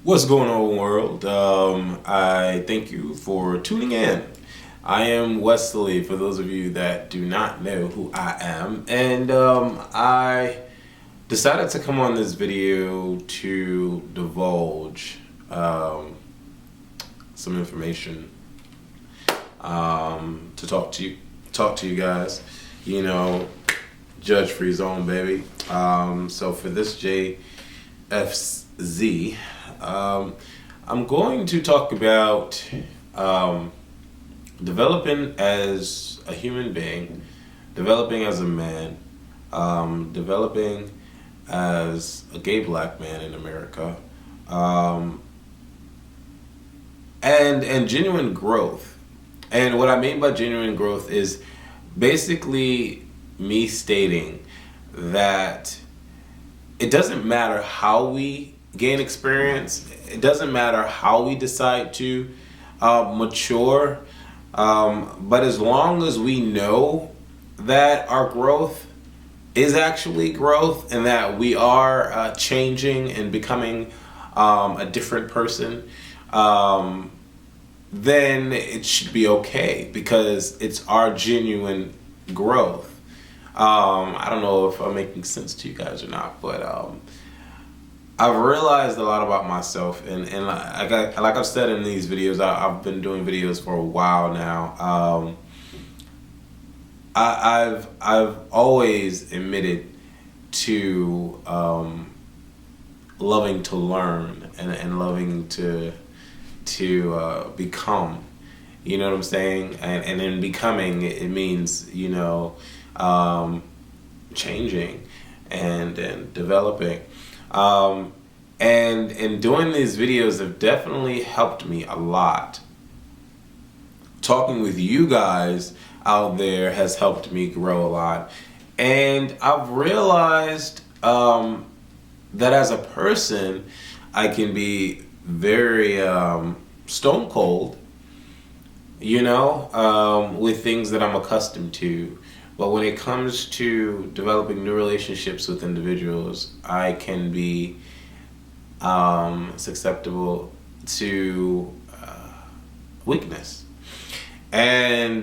What's going on, world? I thank you for tuning in. I am Wesley, for those of you that do not know who I am, and I decided to come on this video to divulge some information, to talk to you guys. You know, judge free zone, baby. So for this JFZ. I'm going to talk about developing as a human being, developing as a man, developing as a gay black man in America, and genuine growth. And what I mean by genuine growth is basically me stating that it doesn't matter how we gain experience. It doesn't matter how we decide to mature. But as long as we know that our growth is actually growth and that we are changing and becoming a different person, then it should be okay because it's our genuine growth. I don't know if I'm making sense to you guys or not, but I've realized a lot about myself, and like I've said in these videos, I've been doing videos for a while now. I've always admitted to loving to learn and loving to become. You know what I'm saying? And in becoming, it means changing and developing. And doing these videos have definitely helped me a lot. Talking with you guys out there has helped me grow a lot. And I've realized that as a person, I can be very stone cold, with things that I'm accustomed to. But when it comes to developing new relationships with individuals, I can be susceptible to weakness. And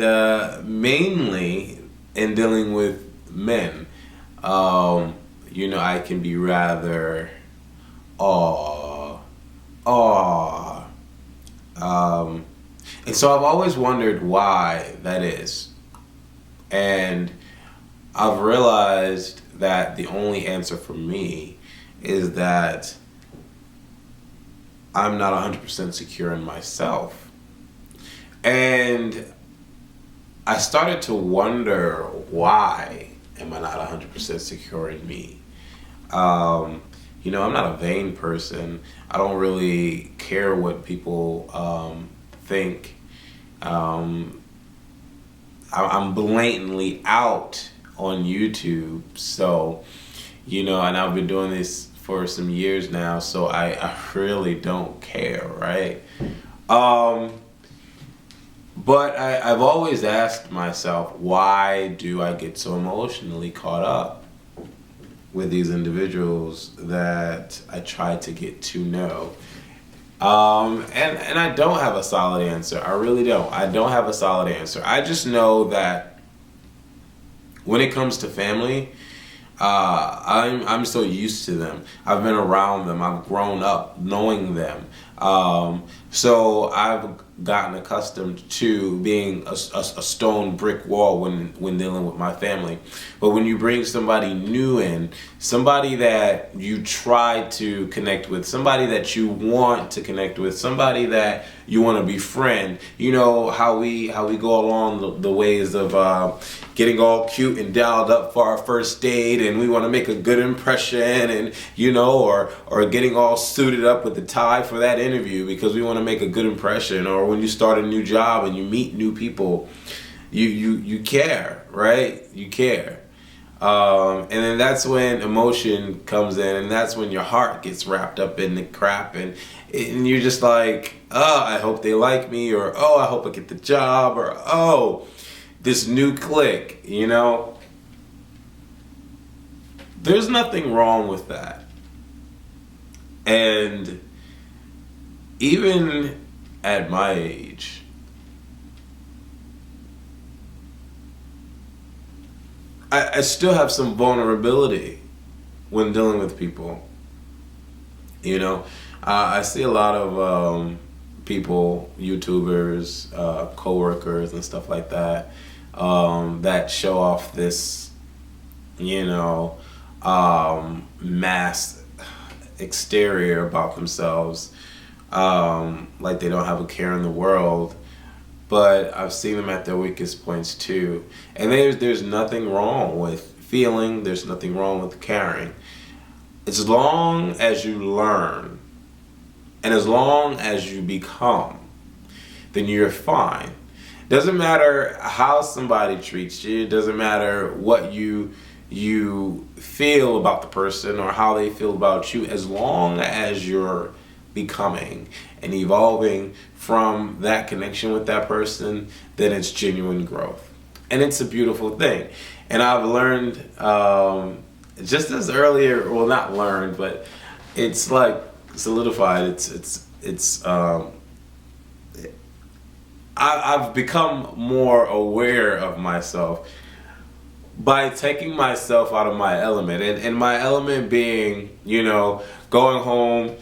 mainly in dealing with men, I can be rather and so I've always wondered why that is. And I've realized that the only answer for me is that I'm not 100% secure in myself. And I started to wonder, why am I not 100% secure in me? I'm not a vain person. I don't really care what people think. I'm blatantly out on YouTube, so and I've been doing this for some years now, so I really don't care, right? But I've always asked myself, why do I get so emotionally caught up with these individuals that I try to get to know? And I don't have a solid answer. I really don't. I don't have a solid answer. I just know that when it comes to family, I'm so used to them. I've been around them. I've grown up knowing them. So I've gotten accustomed to being a stone brick wall when dealing with my family. But when you bring somebody new in, somebody that you try to connect with, somebody that you want to connect with, somebody that you want to befriend, how we go along the ways of getting all cute and dialed up for our first date, and we want to make a good impression, and or getting all suited up with the tie for that interview because we want to make a good impression, or when you start a new job and you meet new people, you care, right? You care. And then that's when emotion comes in, and that's when your heart gets wrapped up in the crap, and you're just like, oh, I hope they like me, or oh, I hope I get the job, or oh, this new clique, There's nothing wrong with that. And even at my age, I still have some vulnerability when dealing with people. You know, I see a lot of people, YouTubers, coworkers, and stuff like that, that show off this, you know, masked exterior about themselves, like they don't have a care in the world. But I've seen them at their weakest points too. And there's nothing wrong with feeling. There's nothing wrong with caring. As long as you learn and as long as you become, then you're fine. Doesn't matter how somebody treats you. It doesn't matter what you feel about the person or how they feel about you. As long as you're becoming and evolving from that connection with that person, then it's genuine growth. And it's a beautiful thing. And I've learned, just as earlier, well, not learned, but it's like solidified. I've become more aware of myself by taking myself out of my element. And my element being, you know, going home,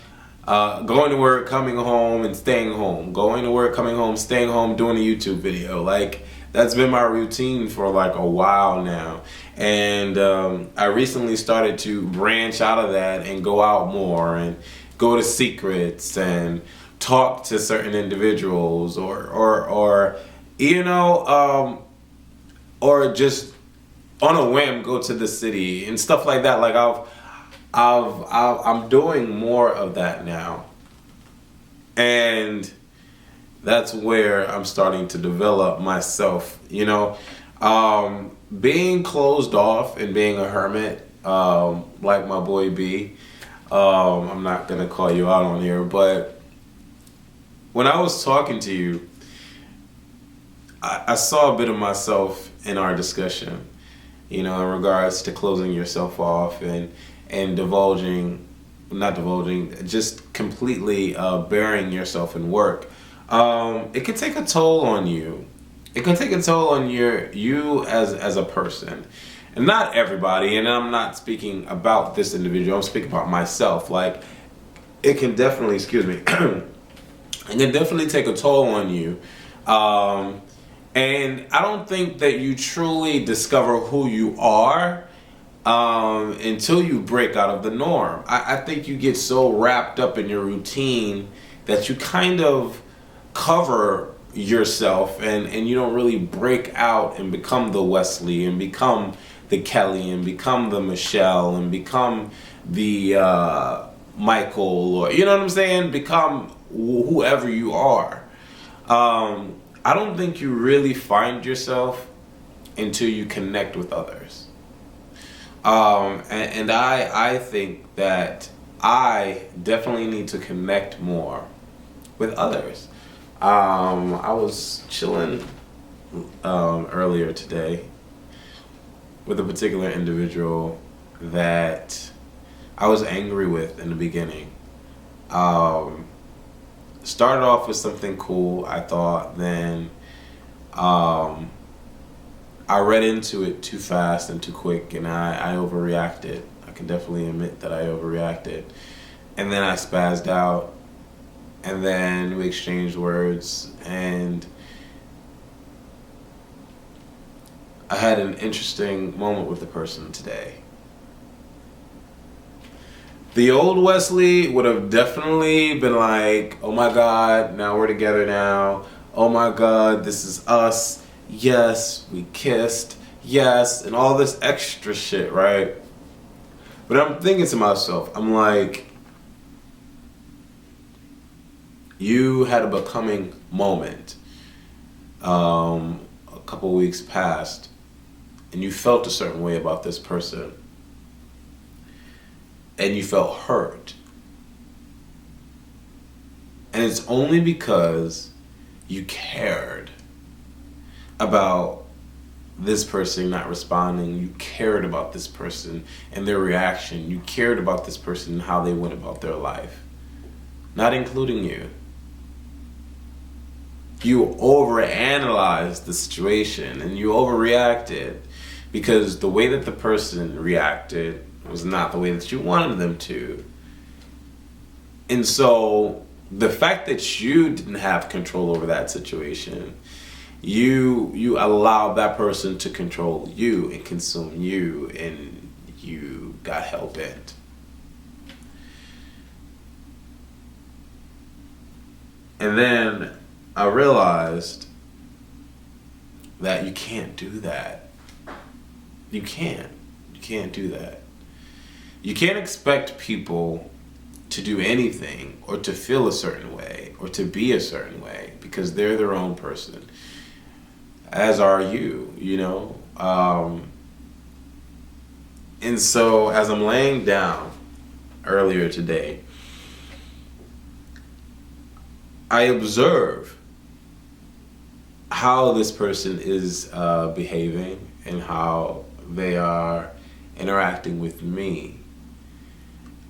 going to work, coming home, and staying home. Going to work, coming home, staying home, doing a YouTube video. Like, that's been my routine for like a while now. And I recently started to branch out of that and go out more and go to secrets and talk to certain individuals or you know, or just on a whim go to the city and stuff like that. Like I'm doing more of that now, and that's where I'm starting to develop myself. You know, being closed off and being a hermit, like my boy B. I'm not gonna call you out on here, but when I was talking to you, I saw a bit of myself in our discussion. You know, in regards to closing yourself off and just completely burying yourself in work. It can take a toll on you. It can take a toll on you as a person. And not everybody, and I'm not speaking about this individual, I'm speaking about myself. Like, it can definitely, it can definitely take a toll on you. And I don't think that you truly discover who you are until you break out of the norm. I think you get so wrapped up in your routine that you kind of cover yourself and you don't really break out and become the Wesley and become the Kelly and become the Michelle and become the Michael, or you know what I'm saying? Become whoever you are. I don't think you really find yourself until you connect with others. And I think that I definitely need to connect more with others. I was chilling earlier today with a particular individual that I was angry with in the beginning. Started off with something cool, I thought, then I read into it too fast and too quick, and I overreacted. I can definitely admit that I overreacted. And then I spazzed out, and then we exchanged words, and I had an interesting moment with the person today. The old Wesley would have definitely been like, oh my God, now we're together now. Oh my God, this is us. Yes, we kissed. Yes, and all this extra shit, right? But I'm thinking to myself, I'm like, you had a becoming moment a couple weeks past, and you felt a certain way about this person. And you felt hurt. And it's only because you cared about this person not responding. You cared about this person and their reaction. You cared about this person and how they went about their life. Not including you. you overanalyzed the situation and you overreacted because the way that the person reacted was not the way that you wanted them to. And so the fact that you didn't have control over that situation, you allowed that person to control you and consume you, and you got hell-bent. And then I realized that you can't do that. You can't do that. You can't expect people to do anything or to feel a certain way or to be a certain way because they're their own person, as are you, you know? And so as I'm laying down earlier today, I observe how this person is behaving and how they are interacting with me.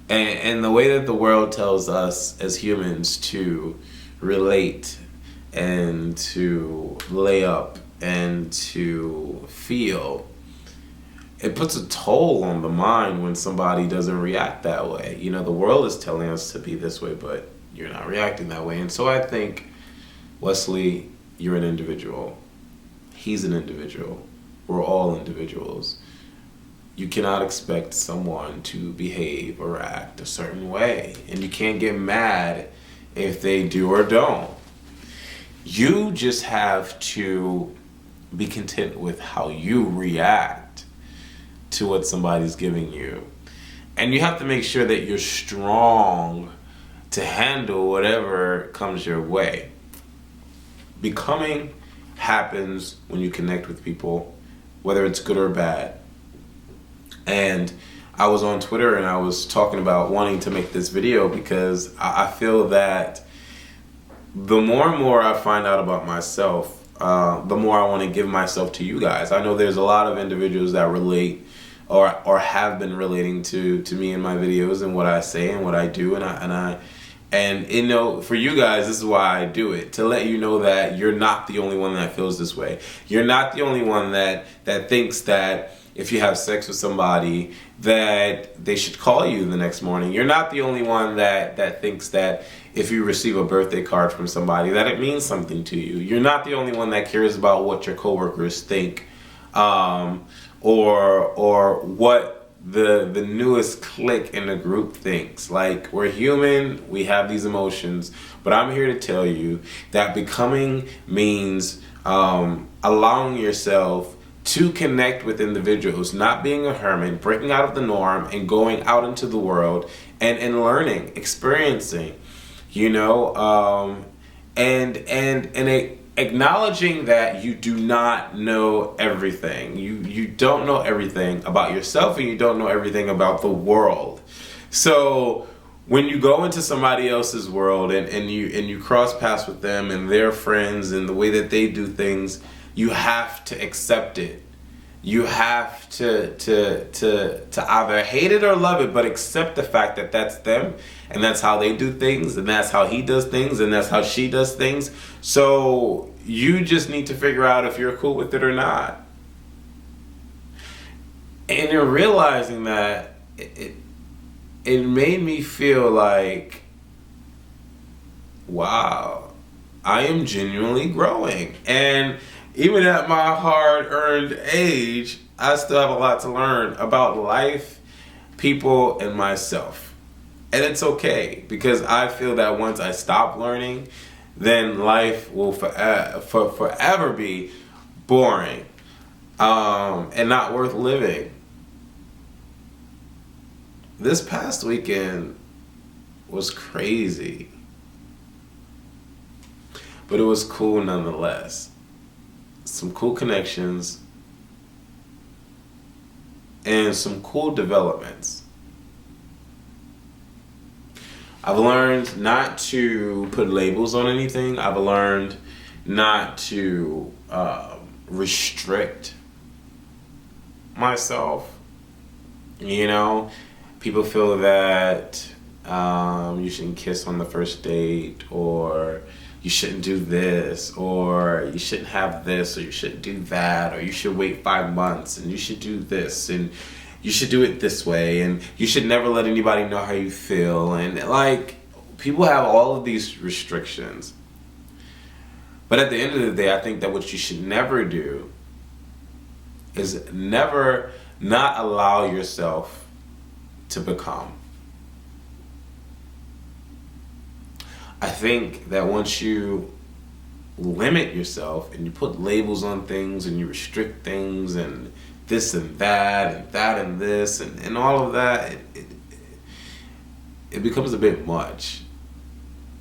And the way that the world tells us as humans to relate and to lay up and to feel, it puts a toll on the mind when somebody doesn't react that way. You know, the world is telling us to be this way, but you're not reacting that way. And so I think, Wesley, you're an individual. He's an individual. We're all individuals. You cannot expect someone to behave or act a certain way. And you can't get mad if they do or don't. You just have to be content with how you react to what somebody's giving you. And you have to make sure that you're strong to handle whatever comes your way. Becoming happens when you connect with people, whether it's good or bad. And I was on Twitter and I was talking about wanting to make this video because I feel that the more and more I find out about myself, the more I want to give myself to you guys. I know there's a lot of individuals that relate or have been relating to me in my videos and what I say and what I do, and you know, for you guys, this is why I do it, to let you know that you're not the only one that feels this way. You're not the only one that thinks that if you have sex with somebody that they should call you the next morning. You're not the only one that thinks that if you receive a birthday card from somebody that it means something to you. You're not the only one that cares about what your coworkers think, or what the newest clique in the group thinks. Like, we're human, we have these emotions, but I'm here to tell you that becoming means allowing yourself to connect with individuals, not being a hermit, breaking out of the norm and going out into the world and learning, experiencing, you know, and acknowledging that you do not know everything. You don't know everything about yourself, and you don't know everything about the world. So when you go into somebody else's world and you cross paths with them and their friends and the way that they do things, you have to accept it. You have to either hate it or love it, but accept the fact that that's them and that's how they do things and that's how he does things and that's how she does things. So you just need to figure out if you're cool with it or not. And in realizing that, it made me feel like, wow, I am genuinely growing. And even at my hard-earned age, I still have a lot to learn about life, people, and myself. And it's okay, because I feel that once I stop learning, then life will forever be boring and not worth living. This past weekend was crazy, but it was cool nonetheless. Some cool connections and some cool developments. I've learned not to put labels on anything. I've learned not to restrict myself. You know, people feel that you shouldn't kiss on the first date, or you shouldn't do this, or you shouldn't have this, or you shouldn't do that, or you should wait 5 months, and you should do this, and you should do it this way, and you should never let anybody know how you feel. And like, people have all of these restrictions. But at the end of the day, I think that what you should never do is never not allow yourself to become. I think that once you limit yourself and you put labels on things and you restrict things and this and that and this and all of that, it becomes a bit much.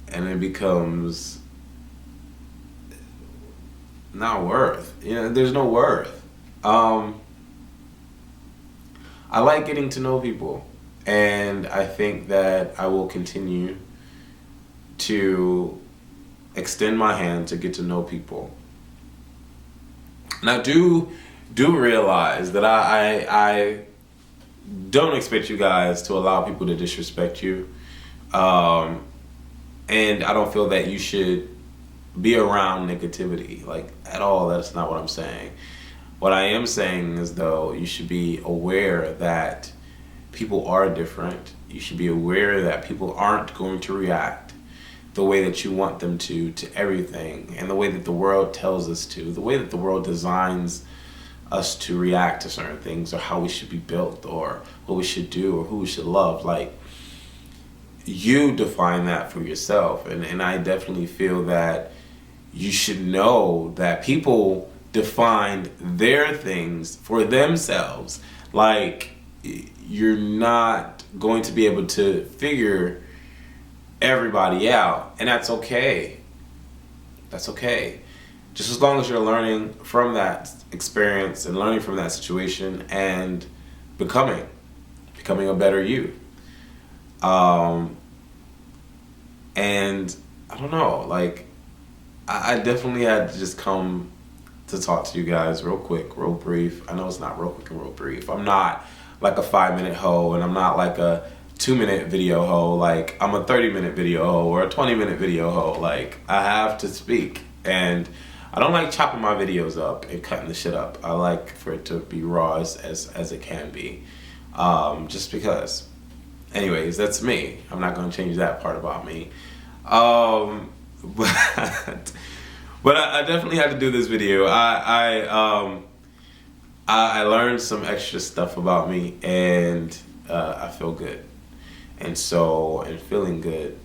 And it becomes not worth. There's no worth. I like getting to know people, and I think that I will continue to extend my hand to get to know people. Now, do realize that I don't expect you guys to allow people to disrespect you, and I don't feel that you should be around negativity, like, at all. That's not what I'm saying. What I am saying is, though, you should be aware that people are different. You should be aware that people aren't going to react the way that you want them to everything, and the way that the world tells us to, the way that the world designs us to react to certain things, or how we should be built, or what we should do, or who we should love. Like, you define that for yourself, and I definitely feel that you should know that people defined their things for themselves. Like, you're not going to be able to figure everybody out, and that's okay. That's okay. Just as long as you're learning from that experience and learning from that situation and becoming a better you. And I don't know, like, I definitely had to just come to talk to you guys real quick, real brief. I know it's not real quick and real brief. I'm not like a 5-minute hoe, and I'm not like a 2-minute video hoe. Like, I'm a 30-minute video hoe or a 20-minute video hoe. Like, I have to speak, and I don't like chopping my videos up and cutting the shit up. I like for it to be raw as it can be, just because. Anyways, that's me. I'm not going to change that part about me. But I definitely had to do this video. I learned some extra stuff about me, and I feel good. And so, in feeling good,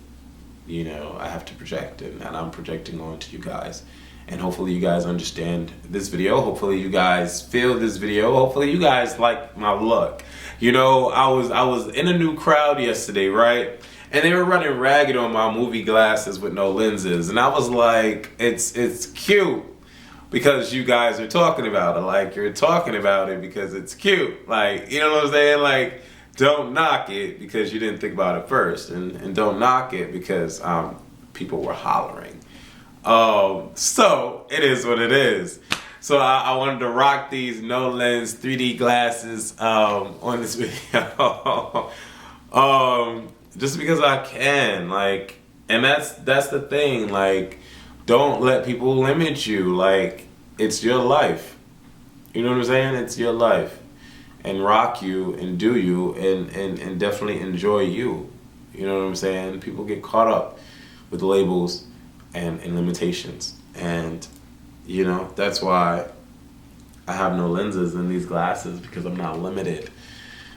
I have to project, and I'm projecting onto you guys. And hopefully you guys understand this video. Hopefully you guys feel this video. Hopefully you guys like my look. I was in a new crowd yesterday, right? And they were running ragged on my movie glasses with no lenses. And I was like, it's cute because you guys are talking about it. Like, you're talking about it because it's cute. Like, you know what I'm saying? Like, don't knock it because you didn't think about it first. And don't knock it because people were hollering. So it is what it is. So I wanted to rock these no lens 3D glasses on this video. Just because I can, like, and that's the thing. Like, don't let people limit you. Like, it's your life. You know what I'm saying? It's your life, and rock you and do you and definitely enjoy you. You know what I'm saying? People get caught up with labels and limitations, and that's why I have no lenses in these glasses, because I'm not limited.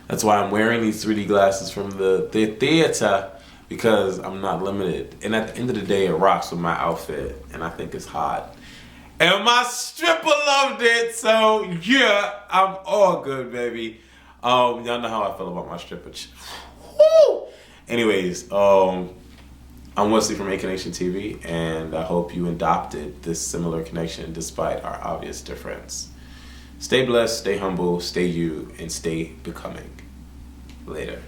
That's why I'm wearing these 3D glasses from the theater, because I'm not limited. And at the end of the day, it rocks with my outfit, and I think it's hot. And my stripper loved it, so yeah, I'm all good, baby. Y'all know how I feel about my stripper. Woo! Anyways, I'm Wesley from ACONNECTIONTV, and I hope you adopted this similar connection despite our obvious difference. Stay blessed, stay humble, stay you, and stay becoming. Later.